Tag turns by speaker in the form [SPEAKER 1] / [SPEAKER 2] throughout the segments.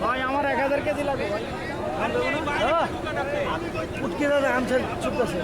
[SPEAKER 1] ভাই আমার 1000 কেজি লাগবে ভাই। উঠকে দাদা আনছে চুপ আছে।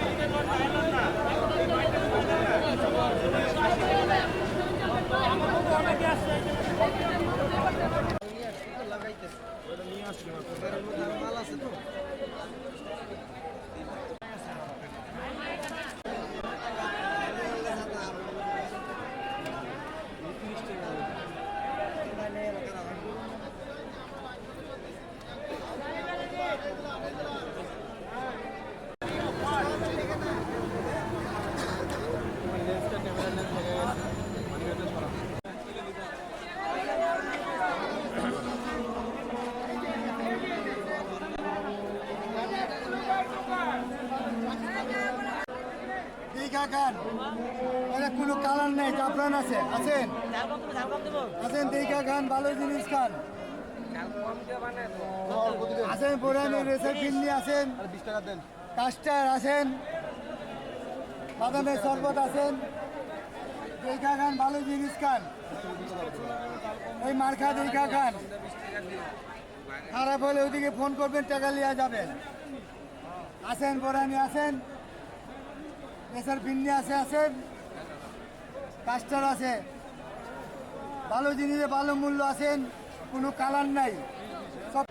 [SPEAKER 1] কোনো কালার নেই, জাফরান আছে, আছেন আছেন দেখা খান, ভালো জিনিস খান আছেন, পুরানি রেসের ফিল্মি আছেন, কাস্টার আছেন, বাদামের শরবত আছেন, দেখা খান, ভালো জিনিস খান, ওই মার্কা দেখা খান, খারাপ হলে ওইদিকে ফোন করবেন, টাকা লিয়া যাবেন। আছেন পুরানি আছেন, রেসের ফিল্মি আছেন, কাস্টার আছে, ভালো জিনিসে ভালো মূল্য আছেন, কোনো কালার নাই সব।